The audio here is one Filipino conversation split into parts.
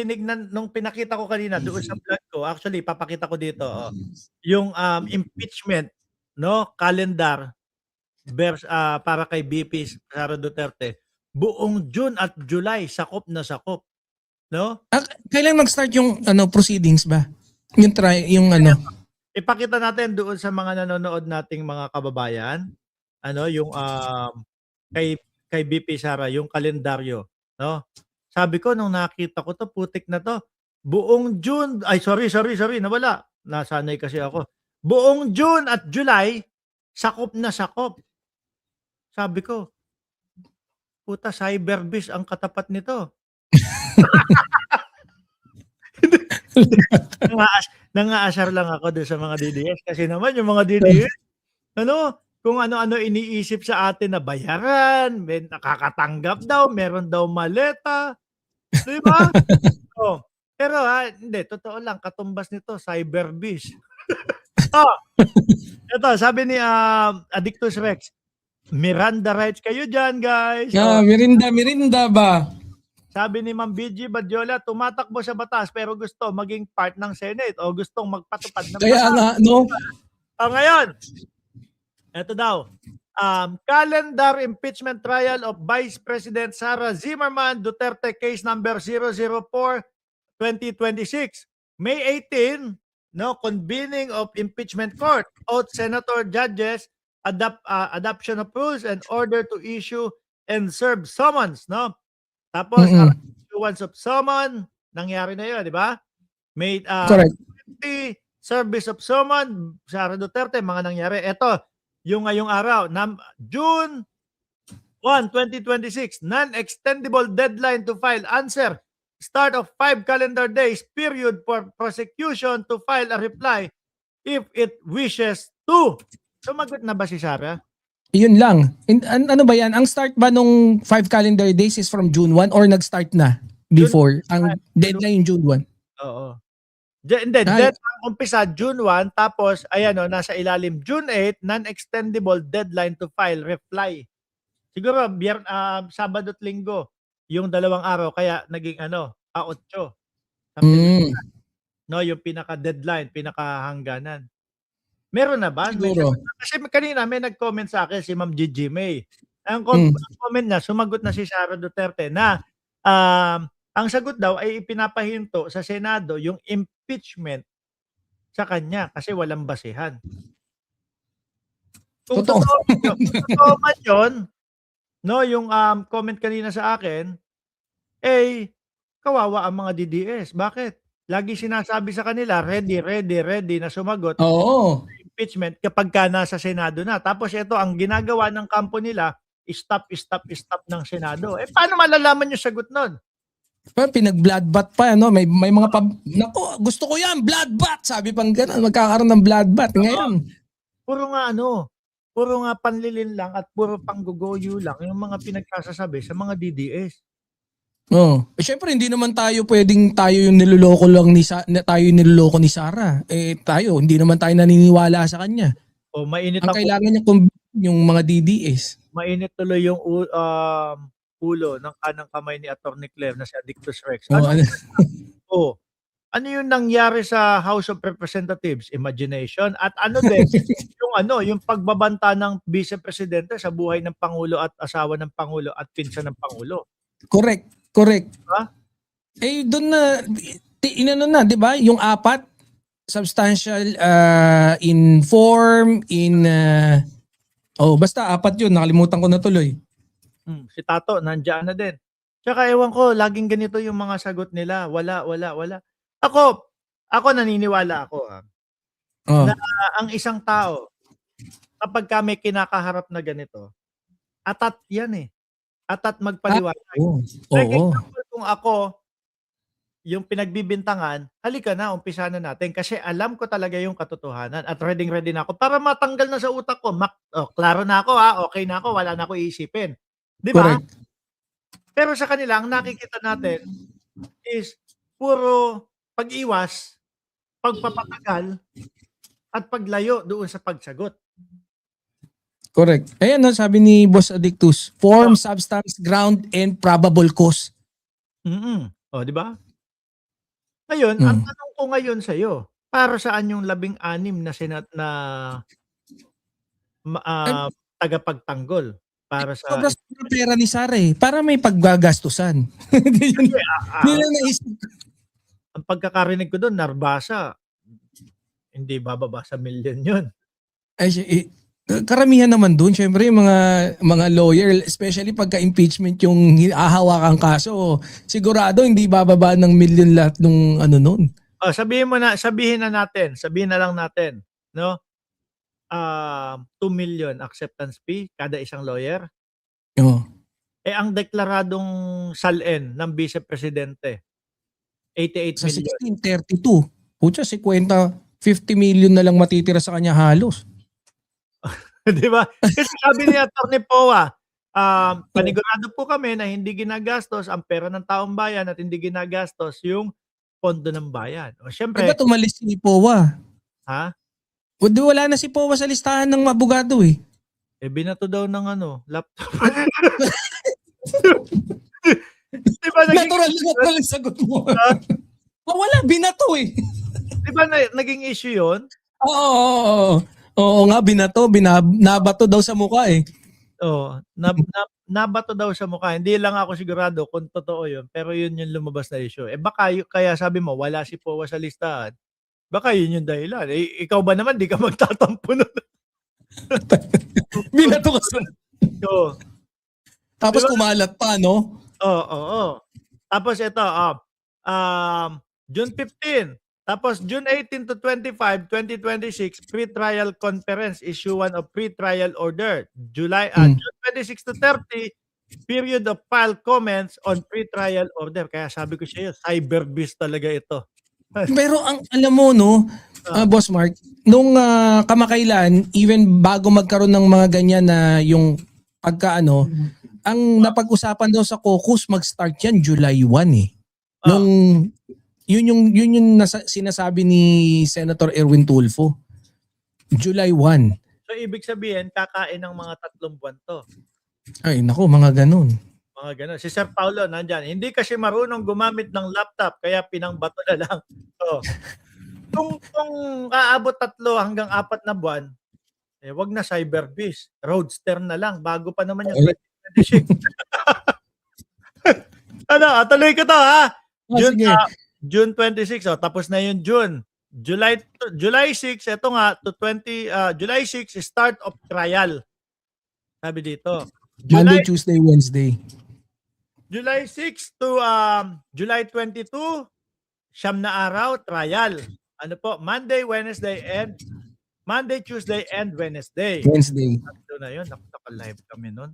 tinignan nung pinakita ko kanina doon sa vlog ko, actually papakita ko dito, yung, impeachment 'no, calendar para kay VP Sara Duterte, buong June at July sakop na sakop, 'no? Kailan mag-start yung proceedings ba? Yung Ipakita natin doon sa mga nanonood nating mga kababayan, yung, kay VP Sara yung kalendaryo, 'no? Sabi ko nung nakita ko 'to, putik na 'to, buong June ay sorry, nawala. Nasanay kasi ako. Buong June at July, sakop na sakop. Sabi ko, puta cyberbiz ang katapat nito. Nang-aasar lang ako doon sa mga DDS kasi naman yung mga DDS, kung ano-ano iniisip sa atin na bayaran, may nakakatanggap daw, meron daw maleta, 'di ba? Oh, pero hindi, totoo lang, katumbas nito cyberbiz. Ito sabi ni, Addictus Rex, Miranda rights kayo diyan, guys. Mirinda ba? Sabi ni Ma'am BG Badiola, tumatakbo sa batas pero gusto maging part ng Senate o gustong magpatupad ng Kaya batas. nga, no? Ngayon, ito daw, calendar impeachment trial of Vice President Sara Zimmerman Duterte case number 004-2026. May 18, convening of impeachment court, oath senator judges, adoption of rules and order to issue and serve summons, Tapos, issuance of summon, nangyari na yun, di ba? May 20 service of summon, Sara Duterte, mga nangyari. Ito, yung ngayong araw, June 1, 2026, non-extendable deadline to file answer. Start of 5 calendar days period for prosecution to file a reply if it wishes to. Sumagot na ba si Sara? Yun lang. Ano ba yan? Ang start ba nung 5 calendar days is from June 1 or nag-start na before? Ang deadline June 1? Oo. Hindi, deadline umpisa June 1, tapos ayan nasa ilalim June 8, non-extendable deadline to file reply. Siguro Sabado at Linggo yung 2 araw kaya naging 8. Yung pinaka-deadline, pinaka-hangganan. Meron na ba? Siguro. Kasi kanina may nag-comment sa akin si Ma'am Gigi May. Ang comment niya, sumagot na si Sara Duterte na ang sagot daw ay ipinapahinto sa Senado yung impeachment sa kanya kasi walang basehan. Kung totoo man yun, yung comment kanina sa akin, kawawa ang mga DDS. Bakit? Lagi sinasabi sa kanila, ready na sumagot. Oo. Impeachment kapag nasa Senado na. Tapos ito, ang ginagawa ng kampo nila, stop ng Senado. Paano malalaman yung sagot nun? Pinag-bloodbath pa, may mga naku, gusto ko yan, bloodbath! Sabi pang gano'n, magkakaroon ng bloodbath ngayon. Puro nga panlilin lang at puro panggugoyo lang yung mga pinagsasabi sa mga DDS. Syempre hindi naman tayo yung niloloko lang tayo yung niloloko ni Sara. Tayo hindi naman tayo naniniwala sa kanya. Mainit ang kailangan niya yung mga DDS. Mainit tuloy yung ulo ng kanang kamay ni Attorney Clem na si Addictus Rex. Ano yung nangyari sa House of Representatives? Imagination. At din yung pagbabanta ng Vice Presidente sa buhay ng Pangulo at asawa ng Pangulo at pinsan ng Pangulo. Correct. Diba? Doon na inano na, 'di ba? Yung 4 substantial in form basta 4 'yun, nakalimutan ko na tuloy. Si Tato nandiyan na din. Tsaka ewan ko, laging ganito yung mga sagot nila. Wala. Ako naniniwala ako na ang isang tao kapag may kinakaharap na ganito, atat yan atat magpaliwanag. Kung ako yung pinagbibintangan, halika na, umpisa na natin kasi alam ko talaga yung katotohanan at ready na ako para matanggal na sa utak ko. Klaro na ako okay na ako, wala na ako iisipin. Di ba? Pero sa kanila, ang nakikita natin is puro pag-iwas, pagpapatagal, at paglayo doon sa pagsagot. Correct. Ayan sabi ni Boss Addictus, form, substance, ground, and probable cause. Di ba? Ngayon, ang Hmm. tanong ko ngayon sa'yo, para saan yung 16 na na ma Ay, tagapagtanggol para sa sobra-sobrang pera ni Sara, eh, para may paggagastusan. Yun kasi, yun ang naisip ko. ang pagkakarinig ko dun Narbasa, hindi bababa sa milyon yun. Ay, karamihan naman dun, syempre yung mga lawyer, especially pagka-impeachment yung hahawakang kaso, sigurado hindi bababa ng milyon lahat nung ano nun. Sabihin na lang natin, no? 2 million acceptance fee kada isang lawyer. Oh. Eh, ang deklaradong SALN ng Vice Presidente, 88 Sa million. 1632, putya, 50 million na lang matitira sa kanya halos. 'Di ba? Kasi sabi ni Attorney Poa, panigurado po kami na hindi ginagastos ang pera ng taong bayan at hindi ginagastos yung pondo ng bayan. O Eh ba't siyempre umalis si Powa? ha? Wala na si Powa sa listahan ng abogado eh. Eh, binato daw ng laptop. 'Di ba naging Natural ang sagot mo. ah, Wala, binato eh. 'di ba naging issue 'yun? Oo. Oo nga, nabato daw sa mukha eh. Oo, nabato daw sa mukha. Hindi lang ako sigurado kung totoo 'yun, pero 'yun yung lumabas na issue. Eh, baka kaya sabi mo wala si Powa sa listahan, baka 'yun yung dahilan. Eh, ikaw ba naman 'di ka magtatampo nun. Binato ka sa... Oo, 'di Tapos ba? kumalat pa, no? Oo. Tapos ito, June 15, tapos June 18 to 25, 2026, pre-trial conference, issuance of pre-trial order. June 26 to 30, period of file comments on pre-trial order. Kaya sabi ko sa'yo, cyber beast talaga ito. Pero ang alam mo, no, Ah, Boss Mark, nung kamakailan, even bago magkaroon ng mga ganyan na yung pagkaano, ang napag-usapan daw sa caucus, mag-start yan July 1 eh. Nung, ah. yun yung sinasabi ni Senator Erwin Tulfo. July 1. So, ibig sabihin, kakain ng mga 3 buwan to. Ay, naku, mga ganun. Mga ganun. Si Sir Paulo nandyan. Hindi kasi marunong gumamit ng laptop, kaya pinangbato na lang. So, kung aabot 3 hanggang 4 na buwan, eh, wag na cyber beast. Roadster na lang. Bago pa naman yung Okay. 2026. Tuloy ko to ha. June, Sige. June 26, tapos na yung June. July 6, ito nga, to 20, July 6, start of trial. Sabi dito. Monday, Tuesday, Wednesday. July 6 to July 22, siyam na araw, trial. Ano po? Monday, Tuesday, and Wednesday. Wednesday. Ito na yun. Naka-live kami nun.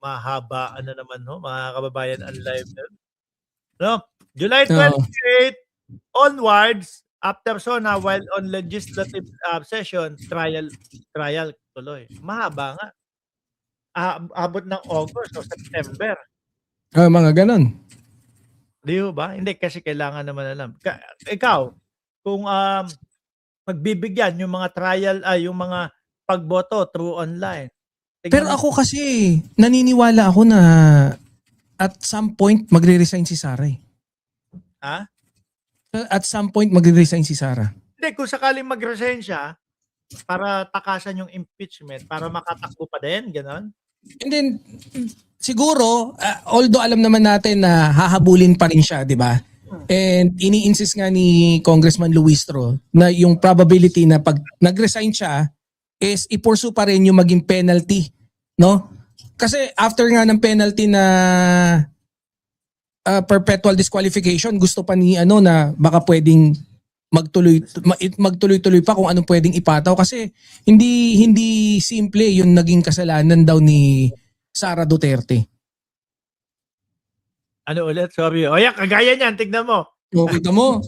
Mahaba, naman, mga kababayan, ang live nun. No? July 28 onwards, after SONA, while on legislative session, trial tuloy. Mahaba nga. Abot ng August o September. Mga ganun. Di ba? Hindi, kasi kailangan naman alam. Ikaw, kung magbibigyan yung mga trial, yung mga pagboto through online. Pero ako kasi, naniniwala ako na at some point magre-resign si Sara eh. Ha? At some point magre-resign si Sara. Hindi, kung sakaling mag-resign siya, para takasan yung impeachment, para makatakbo pa din, gano'n? And then, siguro, although alam naman natin na hahabulin pa rin siya, di ba? And ini-insist nga ni Congressman Luistro na yung probability na pag nag-resign siya is i-pursue pa rin yung maging penalty, no? Kasi after nga ng penalty na perpetual disqualification, gusto pa ni na baka pwedeng magtuloy-tuloy pa kung anong pwedeng ipataw kasi hindi simple yung naging kasalanan daw ni Sara Duterte. Ano ulit? Sorry. O yan, kagaya niyan, tignan mo. Kita mo?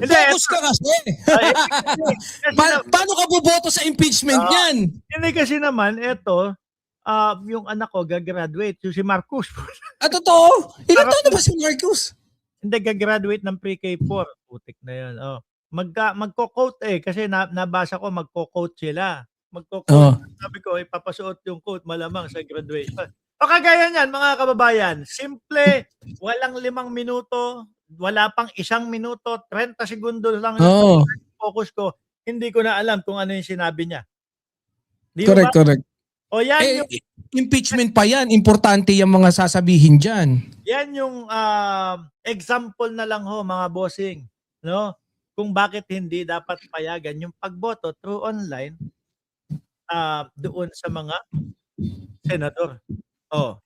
Hindi, Focus ka kasi. Paano ka boboto sa impeachment niyan? Hindi kasi naman, eto, yung anak ko gagraduate, si Marcus. Totoo? Ilan taon na ba si Marcus? Hindi, gagraduate ng pre-K4. Putik na yun. Magko-quote kasi nabasa ko magko-quote sila. Magko-quote. Sabi ko, ipapasuot yung quote malamang sa graduation. O kagaya niyan mga kababayan, simple, walang 5 minuto, wala pang 1 minuto, 30 segundos lang yung Oo. focus ko, hindi ko na alam kung ano yung sinabi niya. Di ba? Correct, correct. O yan Eh, yung impeachment pa yan. Importante yung mga sasabihin dyan. yan yung example na lang ho mga bossing, no? Kung bakit hindi dapat payagan yung pagboto through online doon sa mga senador. Oh,